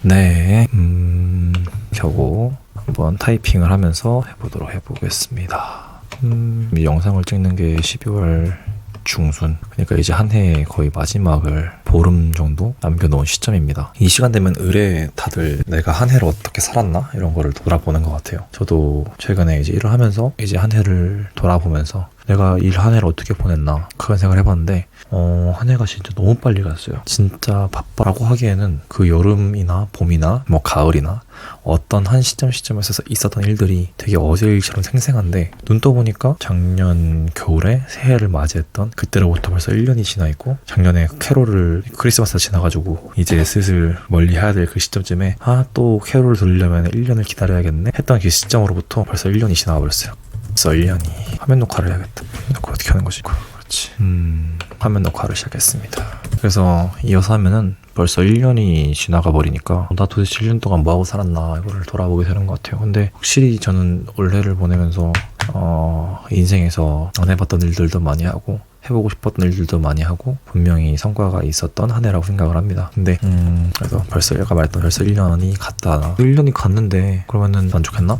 네, 켜고 한번 타이핑을 하면서 해보겠습니다. 이 영상을 찍는 게 12월 중순, 그러니까 이제 한 해 거의 마지막을 보름 정도 남겨놓은 시점입니다. 이 시간 되면 의뢰 다들 내가 한 해를 어떻게 살았나 이런 거를 돌아보는 것 같아요. 저도 최근에 이제 일을 하면서 이제 한 해를 돌아보면서 내가 일 한 해를 어떻게 보냈나 그런 생각을 해봤는데 한 해가 진짜 너무 빨리 갔어요. 진짜 바빠라고 하기에는 그 여름이나 봄이나 뭐 가을이나 어떤 한 시점에서 있었던 일들이 되게 어제 일처럼 생생한데 눈 떠보니까 작년 겨울에 새해를 맞이했던 그때로부터 벌써 1년이 지나 있고, 작년에 캐롤을 크리스마스가 지나가지고 이제 슬슬 멀리 해야 될 그 시점쯤에 또 캐롤을 들으려면 1년을 기다려야겠네 했던 그 시점으로부터 벌써 1년이 지나가 버렸어요. 벌써 1년이. 화면 녹화를 해야겠다. 화면 녹화 어떻게 하는 거지? 그렇지. 화면 녹화를 시작했습니다. 그래서 이어서 하면은 벌써 1년이 지나가 버리니까 나 도대체 1년 동안 뭐하고 살았나 이거를 돌아보게 되는 것 같아요. 근데 확실히 저는 올해를 보내면서 인생에서 안 해봤던 일들도 많이 하고 해보고 싶었던 일들도 많이 하고 분명히 성과가 있었던 한 해라고 생각을 합니다. 근데 그래서 벌써 얘가 말했던 벌써 1년이 갔다. 1년이 갔는데 그러면은 만족했나?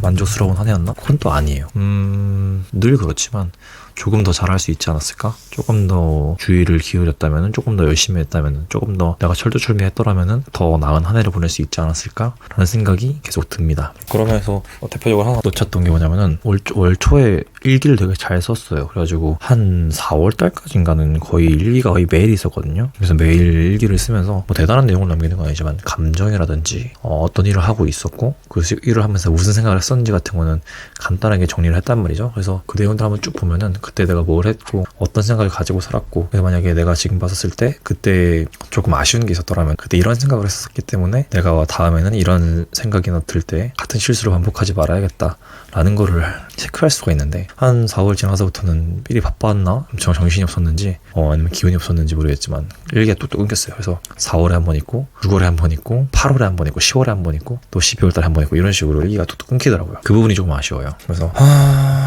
만족스러운 한 해였나? 그건 또 아니에요. 늘 그렇지만 조금 더 잘할 수 있지 않았을까? 조금 더 주의를 기울였다면, 조금 더 열심히 했다면, 조금 더 내가 철두철미했더라면 더 나은 한 해를 보낼 수 있지 않았을까? 라는 생각이 계속 듭니다. 그러면서 대표적으로 하나 놓쳤던 게 뭐냐면은 월 초에 일기를 되게 잘 썼어요. 그래가지고 한 4월 달까지인가는 거의 일기가 거의 매일 있었거든요. 그래서 매일 일기를 쓰면서 뭐 대단한 내용을 남기는 건 아니지만 감정이라든지 어떤 일을 하고 있었고 그 일을 하면서 무슨 생각을 했었는지 같은 거는 간단하게 정리를 했단 말이죠. 그래서 그 내용들 한번 쭉 보면은 그때 내가 뭘 했고 어떤 생각을 가지고 살았고, 만약에 내가 지금 봤었을 때 그때 조금 아쉬운 게 있었더라면 그때 이런 생각을 했었기 때문에 내가 다음에는 이런 생각이나 들 때 같은 실수를 반복하지 말아야겠다 라는 거를 체크할 수가 있는데, 한 4월 지나서부터는 미리 바빴나? 엄청 정신이 없었는지 아니면 기운이 없었는지 모르겠지만 일기가 뚝뚝 끊겼어요. 그래서 4월에 한 번 있고 6월에 한 번 있고 8월에 한 번 있고 10월에 한 번 있고 또 12월 달에 한 번 있고 이런 식으로 일기가 뚝뚝 끊기더라고요. 그 부분이 조금 아쉬워요. 그래서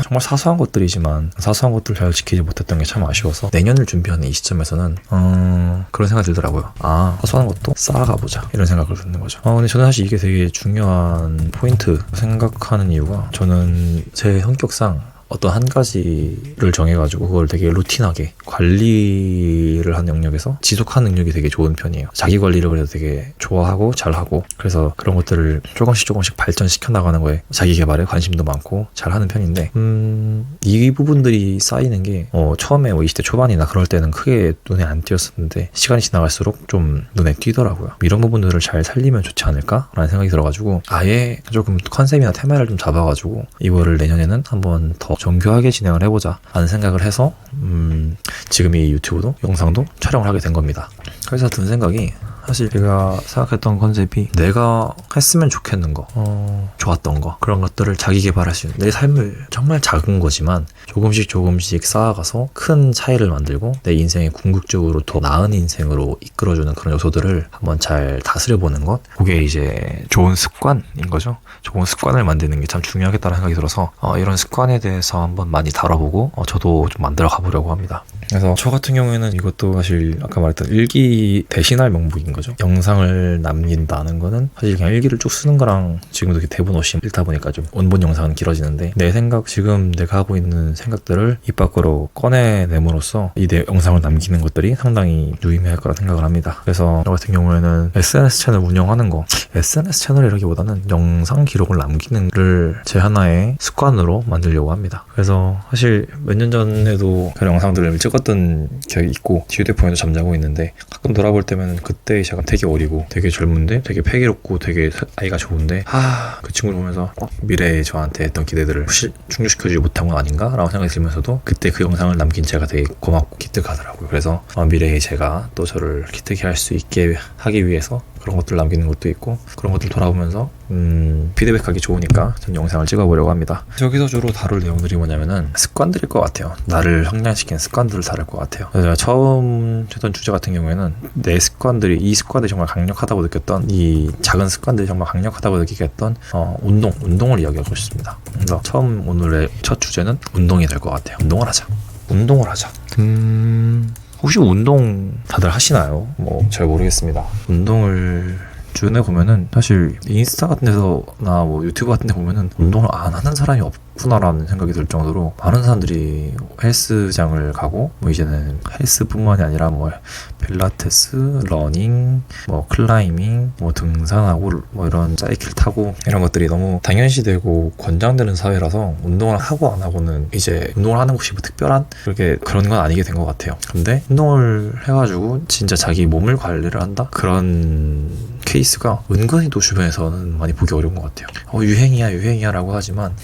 정말 사소한 것들이지만 사소한 것들을 잘 지키지 못했던 게 참 아쉬워서 내년을 준비하는 이 시점에서는 그런 생각이 들더라고요. 사소한 것도 쌓아가보자 이런 생각을 듣는 거죠. 근데 저는 사실 이게 되게 중요한 포인트 생각하는 이유가, 저는 제 성격상 어떤 한 가지를 정해가지고 그걸 되게 루틴하게 관리를 하는 영역에서 지속하는 능력이 되게 좋은 편이에요. 자기 관리를 그래도 되게 좋아하고 잘하고, 그래서 그런 것들을 조금씩 발전시켜 나가는 거에 자기 개발에 관심도 많고 잘하는 편인데, 이 부분들이 쌓이는 게 처음에 20대 초반이나 그럴 때는 크게 눈에 안 띄었었는데 시간이 지나갈수록 좀 눈에 띄더라고요. 이런 부분들을 잘 살리면 좋지 않을까? 라는 생각이 들어가지고 아예 조금 컨셉이나 테마를 좀 잡아가지고 이거를 내년에는 한번 더 정교하게 진행을 해보자 라는 생각을 해서 지금 이 유튜브도 영상도 촬영을 하게 된 겁니다. 그래서 든 생각이, 사실 제가 생각했던 컨셉이 내가 했으면 좋겠는 거, 좋았던 거, 그런 것들을 자기 개발할 수 있는 내 삶을 정말 작은 거지만 조금씩 쌓아가서 큰 차이를 만들고 내 인생에 궁극적으로 더 나은 인생으로 이끌어주는 그런 요소들을 한번 잘 다스려보는 것, 그게 이제 좋은 습관인 거죠. 좋은 습관을 만드는 게 참 중요하겠다는 생각이 들어서 이런 습관에 대해서 한번 많이 다뤄보고 저도 좀 만들어 가보려고 합니다. 그래서 저 같은 경우에는 이것도 사실 아까 말했던 일기 대신할 명목인 거죠. 영상을 남긴다는 거는 사실 그냥 일기를 쭉 쓰는 거랑 지금도 이렇게 대본 없이 읽다 보니까 좀 원본 영상은 길어지는데, 내 생각, 지금 내가 하고 있는 생각들을 입 밖으로 꺼내냄으로써 이 영상을 남기는 것들이 상당히 유의미할 거라 생각을 합니다. 그래서 저 같은 경우에는 SNS 채널 운영하는 거, SNS 채널이라기보다는 영상 기록을 남기는 걸 제 하나의 습관으로 만들려고 합니다. 그래서 사실 몇 년 전에도 그런 영상들을 찍었던 기억이 있고 휴대폰에도 잠자고 있는데, 가끔 돌아볼 때면 그때 제가 되게 어리고 되게 젊은데 되게 패기롭고 되게 아이가 좋은데 그 친구를 보면서 미래에 저한테 했던 기대들을 충족시켜주지 못한 건 아닌가? 라고 생각이 들면서도 그때 그 영상을 남긴 제가 되게 고맙고 기특하더라고요. 그래서 미래에 제가 또 저를 기특해 할 수 있게 하기 위해서 그런 것들 남기는 것도 있고, 그런 것들 돌아보면서 피드백하기 좋으니까 전 영상을 찍어보려고 합니다. 여기서 주로 다룰 내용들이 뭐냐면은 습관들일 것 같아요. 나를 성장시킨 습관들을 다룰 것 같아요. 그래서 제가 처음 했던 주제 같은 경우에는 이 습관들이 정말 강력하다고 느꼈던, 이 작은 습관들이 정말 강력하다고 느끼겠던 운동을 이야기하고 싶습니다. 그래서 오늘의 첫 주제는 운동이 될 것 같아요. 운동을 하자. 혹시 운동 다들 하시나요? 잘 모르겠습니다. 운동을 주변에 보면은 사실 인스타 같은 데서나 뭐 유튜브 같은 데 보면은 운동을 안 하는 사람이 없구나라는 생각이 들 정도로 많은 사람들이 헬스장을 가고 뭐 이제는 헬스뿐만이 아니라 뭐 필라테스, 러닝, 뭐 클라이밍, 뭐 등산하고 뭐 이런 사이클 타고 이런 것들이 너무 당연시되고 권장되는 사회라서 운동을 하고 안 하고는 이제 운동을 하는 것이 뭐 특별한 그런 건 아니게 된 것 같아요. 근데 운동을 해가지고 진짜 자기 몸을 관리를 한다? 그런 케이스가 은근히 또 주변에서는 많이 보기 어려운 것 같아요. 유행이야 라고 하지만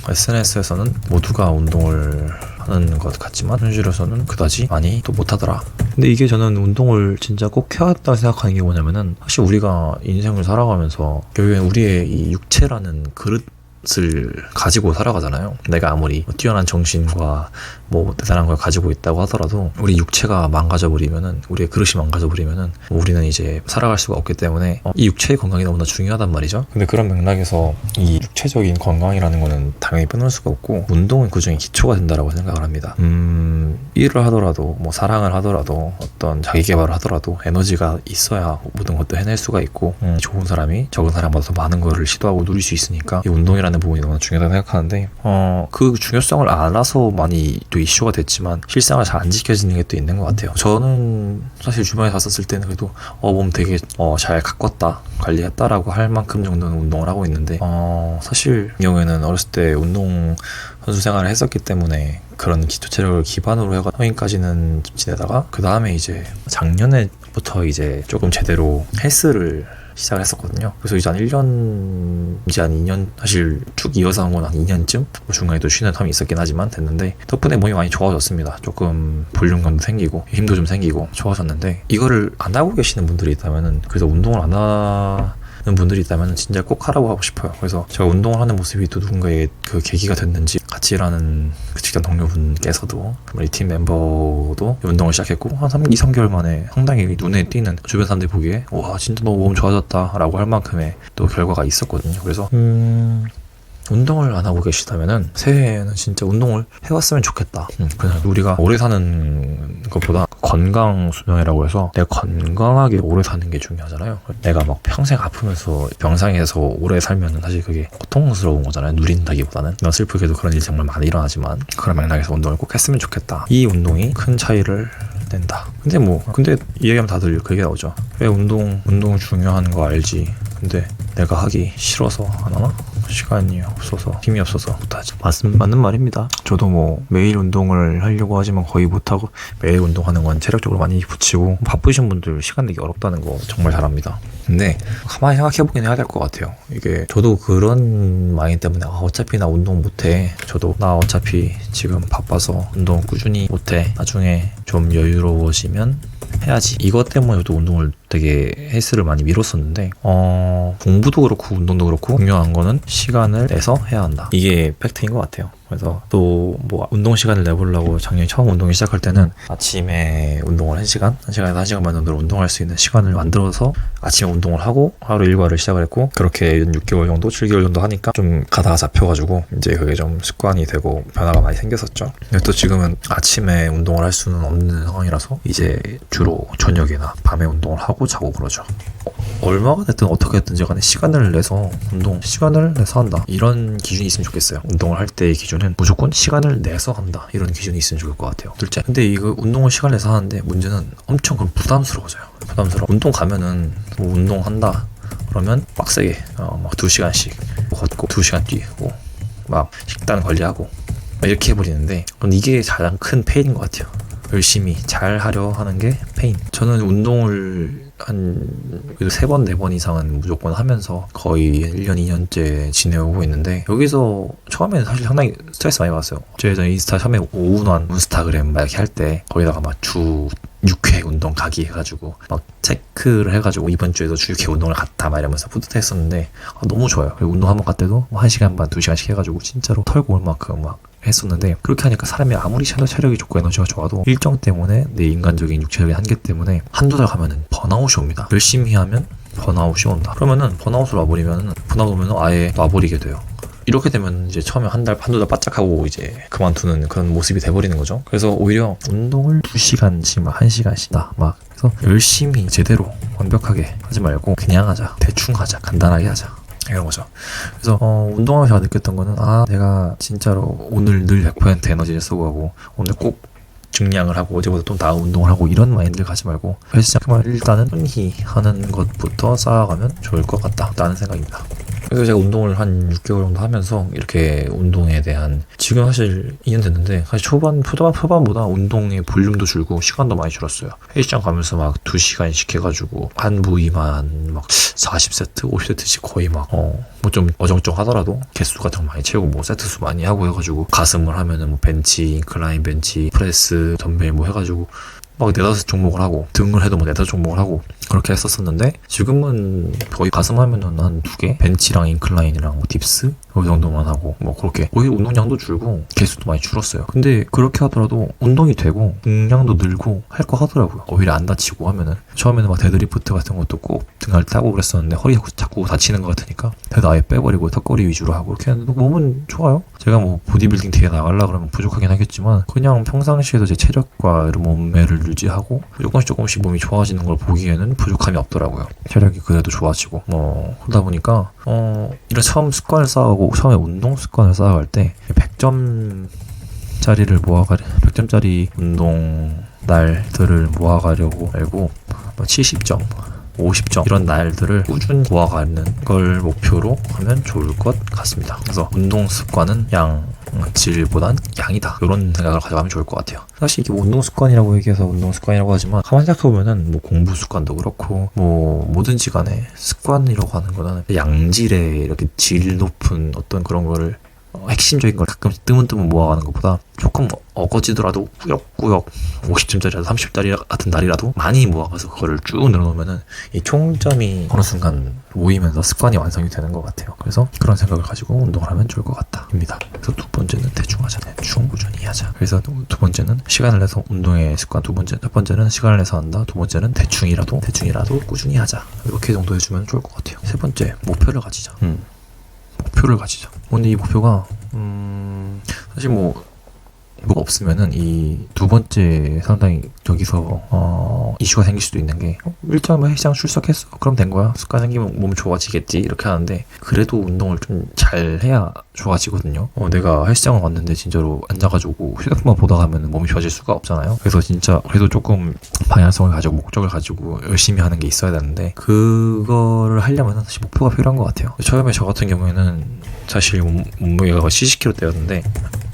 SNS에서는 모두가 운동을 하는 것 같지만 현실에서는 그다지 많이 또 못하더라. 근데 이게 저는 운동을 진짜 꼭 해야 한다고 생각하는 게 뭐냐면은 사실 우리가 인생을 살아가면서 결국엔 우리의 이 육체라는 그릇을 가지고 살아가잖아요. 내가 아무리 뛰어난 정신과 뭐 대단한 걸 가지고 있다고 하더라도 우리 육체가 망가져버리면은, 우리의 그릇이 망가져버리면은 우리는 이제 살아갈 수가 없기 때문에 이 육체의 건강이 너무나 중요하단 말이죠. 근데 그런 맥락에서 이 육체적인 건강이라는 거는 당연히 끊을 수가 없고 운동은 그중에 기초가 된다라고 생각을 합니다. 일을 하더라도 뭐 사랑을 하더라도 어떤 자기 개발을 하더라도 에너지가 있어야 모든 것도 해낼 수가 있고 좋은 사람이 적은 사람보다 더 많은 거를 시도하고 누릴 수 있으니까 이 운동이라는 부분이 너무 중요하다고 생각하는데 그 중요성을 알아서 많이 또 이슈가 됐지만 실상을 잘 안 지켜지는 게 또 있는 것 같아요. 저는 사실 주변에 갔었을 때는 그래도 몸 되게 잘 가꿨다, 관리했다라고 할 만큼 정도는 운동을 하고 있는데 사실 이 경우에는 어렸을 때 운동 선수 생활을 했었기 때문에 그런 기초 체력을 기반으로 해가 성인까지는 지내다가 그 다음에 이제 작년에부터 이제 조금 제대로 헬스를 시작을 했었거든요. 그래서 이제 한 1년, 이제 한 2년, 사실 쭉 이어서 한 건 한 2년쯤? 뭐 중간에 또 쉬는 텀이 있었긴 하지만 됐는데, 덕분에 몸이 많이 좋아졌습니다. 조금 볼륨감도 생기고, 힘도 좀 생기고, 좋아졌는데, 이거를 안 하고 계시는 분들이 있다면은, 그래서 운동을 안 하는 분들이 있다면 진짜 꼭 하라고 하고 싶어요. 그래서 제가 운동을 하는 모습이 또 누군가의 그 계기가 됐는지, 같이 일하는 그 직장 동료분께서도 우리 팀 멤버도 운동을 시작했고 한 2, 3개월 만에 상당히 눈에 띄는, 주변 사람들이 보기에 와 진짜 너무 몸 좋아졌다 라고 할 만큼의 또 결과가 있었거든요. 그래서 운동을 안 하고 계시다면은 새해에는 진짜 운동을 해왔으면 좋겠다. 그냥 우리가 오래 사는 것보다 건강 수명이라고 해서 내가 건강하게 오래 사는 게 중요하잖아요. 내가 막 평생 아프면서 병상에서 오래 살면은 사실 그게 고통스러운 거잖아요. 누린다기보다는. 슬프게도 그런 일이 정말 많이 일어나지만 그런 맥락에서 운동을 꼭 했으면 좋겠다. 이 운동이 큰 차이를 낸다. 근데 이 얘기하면 다들 그게 나오죠. 왜 운동 중요한 거 알지. 근데 내가 하기 싫어서 안 하나? 시간이 없어서, 힘이 없어서 못하죠. 맞는 말입니다. 저도 매일 운동을 하려고 하지만 거의 못하고, 매일 운동하는 건 체력적으로 많이 붙이고, 바쁘신 분들 시간 내기 어렵다는 거 정말 잘 압니다. 근데 가만히 생각해보긴 해야 될 것 같아요. 이게 저도 그런 마인드 때문에 어차피 나 운동 못해, 나 어차피 지금 바빠서 운동 꾸준히 못해, 나중에 좀 여유로워지면 해야지, 이것 때문에 저도 운동을 되게 헬스를 많이 미뤘었는데 공부도 그렇고 운동도 그렇고 중요한 거는 시간을 내서 해야 한다. 이게 팩트인 것 같아요. 그래서 또 운동 시간을 내보려고 작년에 처음 운동을 시작할 때는 아침에 운동을 1시간에서 1시간 반 정도로 운동할 수 있는 시간을 만들어서 아침에 운동을 하고 하루 일과를 시작을 했고, 그렇게 6개월 정도 7개월 정도 하니까 좀 가다가 잡혀가지고 이제 그게 좀 습관이 되고 변화가 많이 생겼었죠. 근데 또 지금은 아침에 운동을 할 수는 없는 상황이라서 이제 주로 저녁이나 밤에 운동을 하고 자고 그러죠. 얼마가 됐든 어떻게 됐든지 간에 시간을 내서 한다, 이런 기준이 있으면 좋겠어요. 운동을 할 때의 기준은 무조건 시간을 내서 한다, 이런 기준이 있으면 좋을 것 같아요. 둘째, 근데 이거 운동을 시간을 내서 하는데 문제는 엄청 그럼 부담스러워져요. 운동 가면은 운동한다 그러면 빡세게 2시간씩 걷고 2시간 뛰고 식단 관리하고 이렇게 해버리는데, 이게 가장 큰 페인인 것 같아요. 열심히 잘 하려 하는 게 페인. 저는 운동을 한 3번, 4번 이상은 무조건 하면서 거의 1년, 2년째 지내오고 있는데, 여기서 처음에는 사실 상당히 스트레스 많이 받았어요. 제가 인스타 처음에 오운환 인스타그램 이렇게 할 때 거기다가 주 6회 운동 가기 해가지고 체크를 해가지고 이번 주에도 주 6회 운동을 갔다 이러면서 뿌듯했었는데 너무 좋아요. 그리고 운동 한번 갈 때도 1시간 반, 2시간씩 해가지고 진짜로 털고 올 만큼 했었는데, 그렇게 하니까 사람이 아무리 체력이 좋고 에너지가 좋아도 일정 때문에, 내 인간적인 육체적인 한계 때문에 한두 달 가면은 번아웃이 옵니다. 열심히 하면 번아웃이 온다. 그러면은 번아웃을 와버리면 아예 놔버리게 돼요. 이렇게 되면 이제 처음에 한 달, 한두 달 바짝하고 이제 그만두는 그런 모습이 돼버리는 거죠. 그래서 오히려 운동을 2시간씩 막 1시간씩 막 그래서 열심히 제대로 완벽하게 하지 말고 그냥 하자. 대충 하자. 간단하게 하자. 이런 거죠. 그래서 운동하면서 제가 느꼈던 거는 내가 진짜로 오늘 늘 100% 에너지를 쓰고 가고 오늘 꼭 증량을 하고 어제보다 또 나은 운동을 하고 이런 마인드를 가지 말고 헬스장 일단은 흔히 하는 것부터 쌓아가면 좋을 것 같다라는 생각입니다. 그래서 제가 운동을 한 6개월 정도 하면서 이렇게 운동에 대한 지금 사실 2년 됐는데 사실 초반보다 운동의 볼륨도 줄고 시간도 많이 줄었어요. 헬스장 가면서 막 2시간씩 해가지고 한 부위만 막 40세트, 50세트씩 거의 막 뭐 좀 어정쩡 하더라도 개수 같은 거 많이 채우고 뭐 세트 수 많이 하고 해가지고 가슴을 하면은 뭐 벤치, 인클라인 벤치, 프레스, 덤벨 뭐 해가지고 막 4-5 종목을 하고 등을 해도 뭐 4-5 종목을 하고 그렇게 했었었는데 지금은 거의 가슴 하면은 한 2개 벤치랑 인클라인이랑 뭐 딥스 이 정도만 하고 뭐 그렇게 거의 운동량도 줄고 개수도 많이 줄었어요. 근데 그렇게 하더라도 운동이 되고 등량도 늘고 할 거 하더라고요. 오히려 안 다치고 하면은 처음에는 막 데드리프트 같은 것도 꼭 등할 때 하고 그랬었는데 허리 자꾸 다치는 것 같으니까 데드 아예 빼버리고 턱걸이 위주로 하고 이렇게 하는데 몸은 좋아요. 제가 뭐 보디빌딩 대회 나가려고 그러면 부족하긴 하겠지만 그냥 평상시에도 제 체력과 이런 몸매를 유지하고 조금씩 몸이 좋아지는 걸 보기에는 부족함이 없더라고요. 체력이 그래도 좋아지고 뭐 그러다 보니까 이런 처음 습관을 쌓아가고 처음에 운동 습관을 쌓아갈 때 100점짜리 운동 날들을 모아가려고 알고 70점 50점 이런 날들을 꾸준히 모아가는 걸 목표로 하면 좋을 것 같습니다. 그래서 운동 습관은 질보단 양이다 이런 생각을 가져가면 좋을 것 같아요. 사실 이게 운동 습관이라고 얘기해서 운동 습관이라고 하지만 가만히 생각해보면은 뭐 공부 습관도 그렇고 뭐 뭐든지 간에 습관이라고 하는 거는 양질의 이렇게 질 높은 어떤 그런 거를 핵심적인 걸 가끔 뜨문뜨문 모아가는 것보다 조금 어거지더라도 꾸역꾸역 50점짜리라도 30점짜리 같은 날이라도 많이 모아가서 그거를 쭉 늘어놓으면은 이 총점이 어느 순간 모이면서 습관이 완성이 되는 것 같아요. 그래서 그런 생각을 가지고 운동을 하면 좋을 것 같다입니다. 그래서 두 번째는 대충 하자. 대충 꾸준히 하자. 그래서 두 번째는 시간을 내서 운동의 습관 첫 번째는 시간을 내서 한다. 두 번째는 대충이라도 꾸준히 하자. 이렇게 정도 해주면 좋을 것 같아요. 세 번째, 목표를 가지자. 목표를 가지자. 근데 이 목표가 사실 뭐가 없으면은 이 두 번째 상당히 저기서 이슈가 생길 수도 있는 게 일단 뭐 헬스장 출석했어 그럼 된 거야 습관 생기면 몸 좋아지겠지 이렇게 하는데 그래도 운동을 좀 잘 해야 좋아지거든요. 내가 헬스장을 왔는데 진짜로 앉아가지고 휴대폰만 보다 가면 몸이 좋아질 수가 없잖아요. 그래서 진짜 그래도 조금 방향성을 가지고 목적을 가지고 열심히 하는 게 있어야 되는데 그거를 하려면 사실 목표가 필요한 것 같아요. 처음에 저 같은 경우에는 사실 몸무게가 70kg대였는데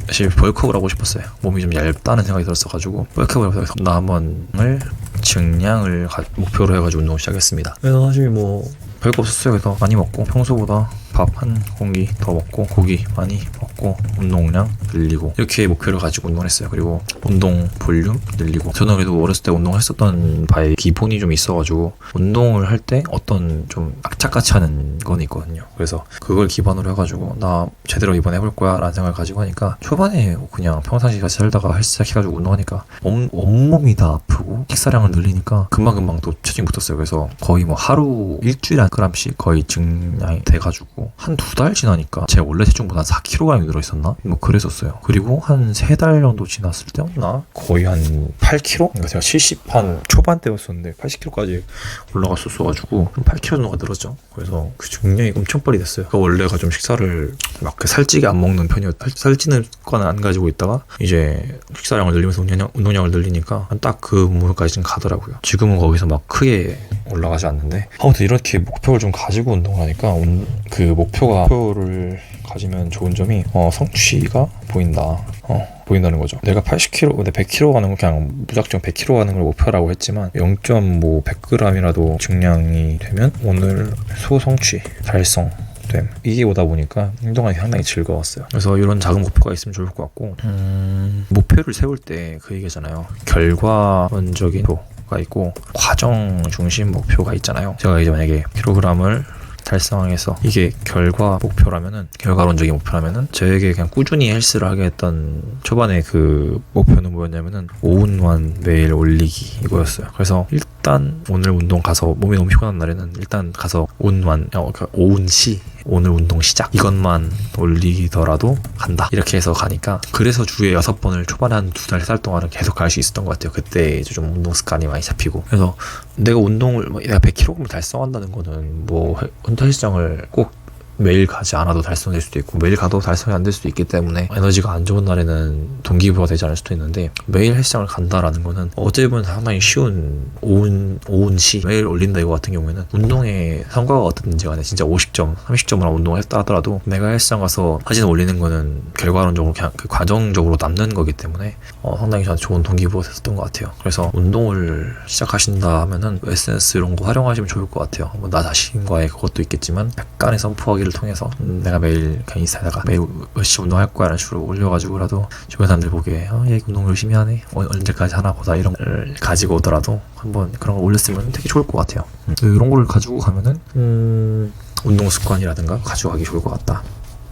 사실 벌크업을 하고 싶었어요. 몸이 좀 얇다는 생각이 들었어가지고 벌크업을 해서 남원을 증량을 목표로 해가지고 운동을 시작했습니다. 그래서 사실 뭐 별거 없었어요. 그래서 많이 먹고 평소보다 밥 한 공기 더 먹고 고기 많이 먹고 운동량 늘리고 이렇게 목표를 가지고 운동을 했어요. 그리고 운동 볼륨 늘리고 저는 그래도 어렸을 때 운동을 했었던 바에 기본이 좀 있어가지고 운동을 할 때 어떤 좀 악착같이 하는 건 있거든요. 그래서 그걸 기반으로 해가지고 나 제대로 이번에 해볼 거야 라는 생각을 가지고 하니까 초반에 그냥 평상시 같이 살다가 헬스 시작해가지고 운동하니까 온몸이 다 아프고 식사량을 늘리니까 금방금방 또 체중이 붙었어요. 그래서 거의 뭐 하루 일주일에 한 g씩 거의 증량이 돼가지고 한 2달 지나니까 제 원래 체중보다 4kg이 늘어있었나? 뭐 그랬었어요. 그리고 한 3달 정도 지났을 때였나? 거의 한 8kg? 그러니까 제가 70한 초반대였었는데 80kg까지 올라갔었어가지고 8kg 정도가 늘었죠. 그래서 그 증량이 엄청 빨리 됐어요. 그러니까 원래가 좀 식사를 막 살찌게 안 먹는 살찌는 건 안 가지고 있다가 이제 식사량을 늘리면서 운동량을 늘리니까 딱 그 몸무게까지는 가더라고요. 지금은 거기서 막 크게 올라가지 않는데 아무튼 이렇게 목표를 좀 가지고 운동을 하니까 그 목표를 가지면 좋은 점이 성취가 보인다는 거죠. 내가 80kg, 100kg 가는 거 그냥 무작정 100kg 가는 걸 목표라고 했지만 0.100g이라도 증량이 되면 오늘 소성취 달성 이게 오다 보니까 운동하기 상당히 즐거웠어요. 그래서 이런 작은 목표가 있으면 좋을 것 같고 목표를 세울 때 그 얘기잖아요. 결과론적인 목표가 있고 과정 중심 목표가 있잖아요. 제가 이제 만약에 킬로그램을 달성해서 이게 결과론적인 목표라면은 저에게 그냥 꾸준히 헬스를 하게 했던 초반에 그 목표는 뭐였냐면은 오운완 매일 올리기 이거였어요. 그래서 일단 오늘 운동 가서 몸이 너무 피곤한 날에는 일단 가서 오운시 오늘 운동 시작 이것만 올리더라도 간다 이렇게 해서 가니까 그래서 주에 6번을 초반에 한 2달 3달 동안은 계속 갈 수 있었던 것 같아요. 그때 이제 좀 운동 습관이 많이 잡히고 그래서 내가 운동을 내가 100kg을 달성한다는 거는 뭐 헬스장을 꼭 매일 가지 않아도 달성될 수도 있고 매일 가도 달성이 안 될 수도 있기 때문에 에너지가 안 좋은 날에는 동기부여가 되지 않을 수도 있는데 매일 헬스장을 간다라는 거는 어찌 보면 상당히 쉬운 오운시 매일 올린다 이거 같은 경우에는 운동의 성과가 어떻든지 간에 진짜 50점 30점을 운동을 했다 하더라도 내가 헬스장 가서 사진 올리는 거는 결과론적으로 그냥 그 과정적으로 남는 거기 때문에 상당히 저한테 좋은 동기부여가 됐었던 것 같아요. 그래서 운동을 시작하신다 하면은 SNS 이런 거 활용하시면 좋을 것 같아요. 뭐 나 자신과의 그것도 있겠지만 약간의 선포하기를 통해서 내가 매일 그냥 인스타에다가 매일 열심히 운동할 거야 라는 식으로 올려가지고라도 주변 사람들 보기에 얘 운동 열심히 하네 언제까지 하나 보다 이런 걸 가지고 오더라도 한번 그런 걸 올렸으면 되게 좋을 것 같아요. 이런 걸 가지고 가면은 운동 습관이라든가 가지고 가기 좋을 것 같다.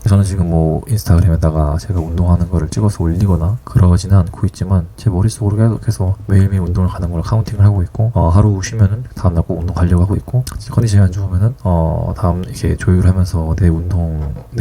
저는 지금 뭐 인스타그램에다가 제가 운동하는 거를 찍어서 올리거나 그러지는 않고 있지만 제 머릿속으로 계속 매일매일 운동을 가는 걸 카운팅을 하고 있고 하루 쉬면은 다음날 꼭 운동 가려고 하고 있고 컨디션이 안 좋으면은 다음 이렇게 조율하면서 내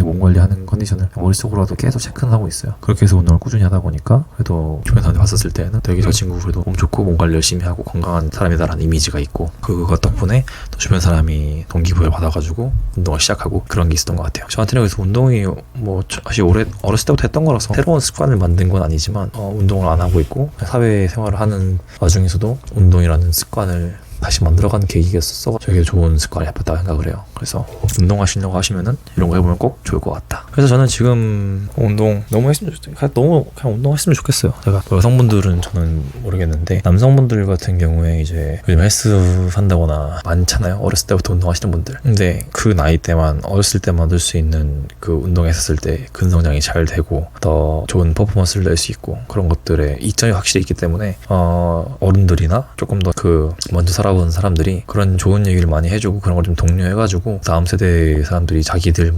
몸 관리하는 컨디션을 머릿속으로라도 계속 체크는 하고 있어요. 그렇게 해서 운동을 꾸준히 하다 보니까 그래도 주변 사람들 봤었을 때는 되게 저 친구 그래도 몸 좋고 몸 관리 열심히 하고 건강한 사람이다라는 이미지가 있고 그것 덕분에 또 주변 사람이 동기부여를 받아가지고 운동을 시작하고 그런 게 있었던 것 같아요. 저한테는 그래서 운동이 뭐 사실 어렸을 때부터 했던 거라서 새로운 습관을 만든 건 아니지만 운동을 안 하고 있고 사회생활을 하는 와중에서도 운동이라는 습관을 다시 만들어가는 계기였었어. 되게 좋은 습관이 잡혔다고 생각을 해요. 그래서 운동하시려고 하시면은 이런 거 해보면 꼭 좋을 것 같다. 그래서 저는 지금 운동 너무 했으면 너무 그냥 운동했으면 좋겠어요. 제가 여성분들은 저는 모르겠는데 남성분들 같은 경우에 이제 요즘 헬스 산다거나 많잖아요. 어렸을 때부터 운동하시는 분들. 근데 그 나이 때만 어렸을 때만 할 수 있는 그 운동했었을 때 근성장이 잘 되고 더 좋은 퍼포먼스를 낼 수 있고 그런 것들에 이점이 확실히 있기 때문에 어른들이나 조금 더 그 먼저 살아본 사람들이 그런 좋은 얘기를 많이 해주고 그런 걸 좀 독려해가지고 다음 세대 사람들이 자기들이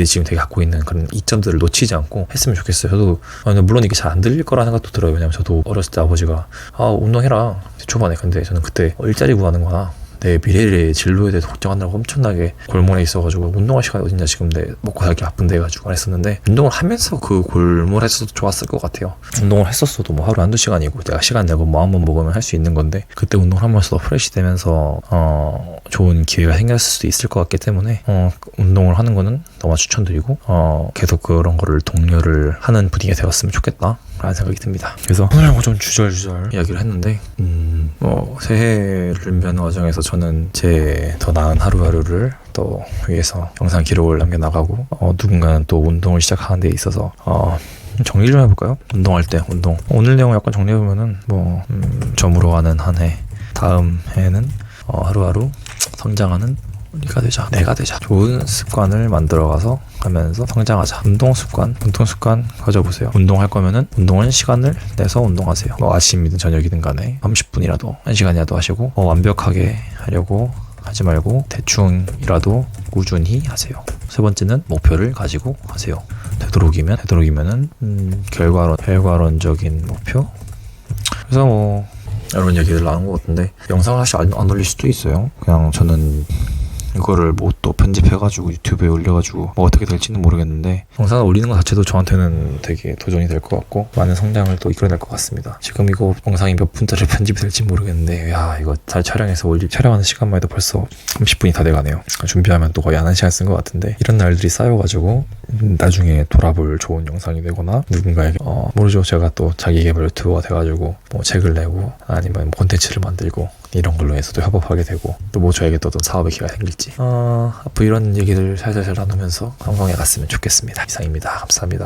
지금 되게 갖고 있는 그런 이점들을 놓치지 않고 했으면 좋겠어요. 저도 물론 이게 잘 안 들릴 거라는 생각도 들어요. 왜냐면 저도 어렸을 때 아버지가 운동해라 초반에. 근데 저는 그때 일자리 구하는 거나 내 미래의 진로에 대해서 걱정한다고 엄청나게 골몰에 있어가지고 운동할 시간이 어딨냐 지금 내 먹고 살기 바쁜데 해가지고 안 했었는데 운동을 하면서 그 골몰에 있어도 좋았을 것 같아요. 운동을 했었어도 뭐 하루 한두 시간이고 내가 시간 내고 마음만 먹으면 할 수 있는 건데 그때 운동을 하면서 프레시 되면서 좋은 기회가 생겼을 수도 있을 것 같기 때문에 운동을 하는 거는 너무 추천드리고 계속 그런 거를 독려를 하는 분위기가 되었으면 좋겠다 라는 생각이 듭니다. 그래서 오늘 좀 주절주절 이야기를 했는데 새해를 준비하는 과정에서 저는 제 더 나은 하루하루를 또 위해서 영상 기록을 남겨나가고 누군가는 또 운동을 시작하는 데 있어서 정리 좀 해볼까요? 운동할 때 오늘 내용을 약간 정리해보면은 저물어 가는 한 해 다음 해에는 하루하루 성장하는 우리가 되자, 내가 되자. 좋은 습관을 만들어가서 하면서 성장하자. 운동 습관 가져보세요. 운동할 거면은 운동은 시간을 내서 운동하세요. 뭐 아침이든 저녁이든 간에 30분이라도 1시간이라도 하시고 완벽하게 하려고 하지 말고 대충이라도 꾸준히 하세요. 세 번째는 목표를 가지고 하세요. 되도록이면은 결과론적인 목표. 그래서 뭐 이런 얘기들 나온 것 같은데 영상을 사실 안 올릴 수도 있어요. 그냥 저는 이거를 뭐 또 편집해가지고 유튜브에 올려가지고 뭐 어떻게 될지는 모르겠는데 영상을 올리는 것 자체도 저한테는 되게 도전이 될 것 같고 많은 성장을 또 이끌어낼 것 같습니다. 지금 이거 영상이 몇 분짜리 편집이 될지 모르겠는데 이거 잘 촬영해서 촬영하는 시간만 해도 벌써 30분이 다 돼가네요. 준비하면 또 거의 한 1시간 쓴 것 같은데 이런 날들이 쌓여가지고 나중에 돌아볼 좋은 영상이 되거나 누군가에게 모르죠. 제가 또 자기개발 유튜버가 돼가지고 뭐 책을 내고 아니면 뭐 콘텐츠를 만들고 이런 걸로 해서도 협업하게 되고 또 뭐 저에게 또 어떤 사업의 기회가 생길지 앞으로 이런 얘기들 살살살 나누면서 건강해 갔으면 좋겠습니다. 이상입니다. 감사합니다.